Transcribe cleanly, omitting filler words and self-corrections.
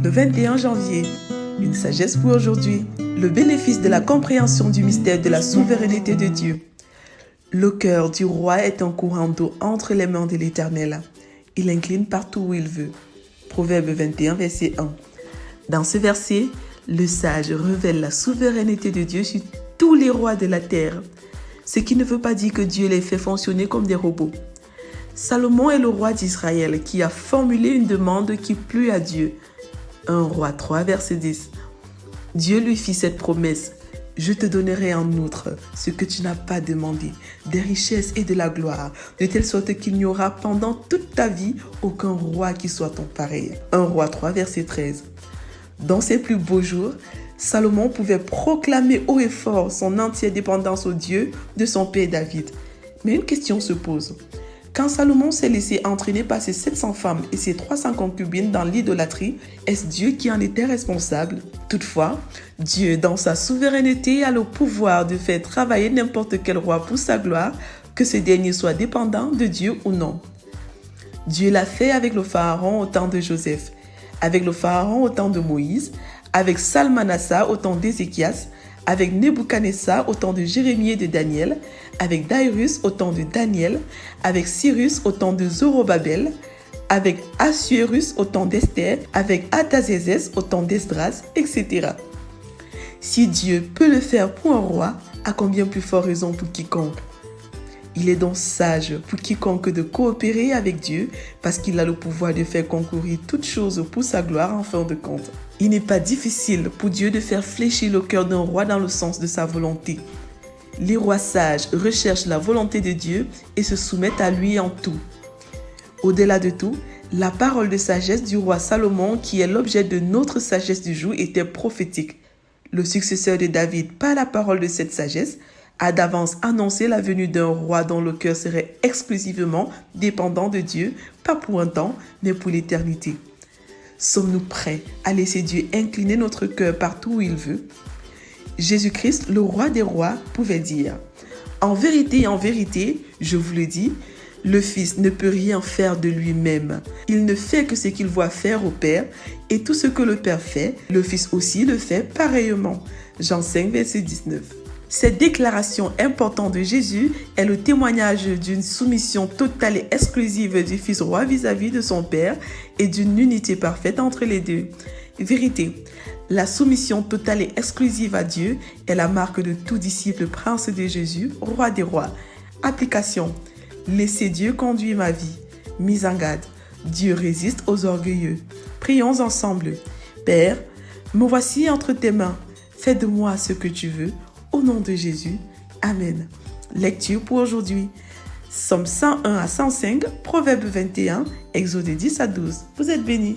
Le 21 janvier, une sagesse pour aujourd'hui. Le bénéfice de la compréhension du mystère de la souveraineté de Dieu. Le cœur du roi est un courant d'eau entre les mains de l'Éternel. Il incline partout où il veut. Proverbe 21, verset 1. Dans ce verset, le sage révèle la souveraineté de Dieu sur tous les rois de la terre. Ce qui ne veut pas dire que Dieu les fait fonctionner comme des robots. Salomon est le roi d'Israël qui a formulé une demande qui plut à Dieu. 1 Roi 3, verset 10. Dieu lui fit cette promesse. Je te donnerai en outre ce que tu n'as pas demandé, des richesses et de la gloire, de telle sorte qu'il n'y aura pendant toute ta vie aucun roi qui soit ton pareil. 1 Roi 3, verset 13. Dans ses plus beaux jours, Salomon pouvait proclamer haut et fort son entière dépendance au Dieu de son père David. Mais une question se pose. Quand Salomon s'est laissé entraîner par ses 700 femmes et ses 300 concubines dans l'idolâtrie, est-ce Dieu qui en était responsable? Toutefois, Dieu, dans sa souveraineté, a le pouvoir de faire travailler n'importe quel roi pour sa gloire, que ce dernier soit dépendant de Dieu ou non. Dieu l'a fait avec le Pharaon au temps de Joseph, avec le Pharaon au temps de Moïse, avec Salmanassar au temps d'Ézéchias, avec Nebuchadnezzar au temps de Jérémie et de Daniel, avec Darius au temps de Daniel, avec Cyrus au temps de Zorobabel, avec Assuérus au temps d'Esther, avec Artaxerxès au temps d'Esdras, etc. Si Dieu peut le faire pour un roi, à combien plus fort raison pour quiconque? Il est donc sage pour quiconque de coopérer avec Dieu parce qu'il a le pouvoir de faire concourir toutes choses pour sa gloire en fin de compte. Il n'est pas difficile pour Dieu de faire fléchir le cœur d'un roi dans le sens de sa volonté. Les rois sages recherchent la volonté de Dieu et se soumettent à lui en tout. Au-delà de tout, la parole de sagesse du roi Salomon, qui est l'objet de notre sagesse du jour, était prophétique. Le successeur de David, par la parole de cette sagesse, a d'avance annoncé la venue d'un roi dont le cœur serait exclusivement dépendant de Dieu, pas pour un temps, mais pour l'éternité. Sommes-nous prêts à laisser Dieu incliner notre cœur partout où il veut? Jésus-Christ, le roi des rois, pouvait dire « En vérité, je vous le dis, le Fils ne peut rien faire de lui-même. Il ne fait que ce qu'il voit faire au Père, et tout ce que le Père fait, le Fils aussi le fait pareillement. » Jean 5, verset 19. Cette déclaration importante de Jésus est le témoignage d'une soumission totale et exclusive du Fils roi vis-à-vis de son Père et d'une unité parfaite entre les deux. Vérité, la soumission totale et exclusive à Dieu est la marque de tout disciple prince de Jésus, roi des rois. Application, laissez Dieu conduire ma vie. Mise en garde, Dieu résiste aux orgueilleux. Prions ensemble. Père, me voici entre tes mains. Fais de moi ce que tu veux. Au nom de Jésus, Amen. Lecture pour aujourd'hui. Psaume 101 à 105, Proverbe 21, Exode 10 à 12. Vous êtes bénis.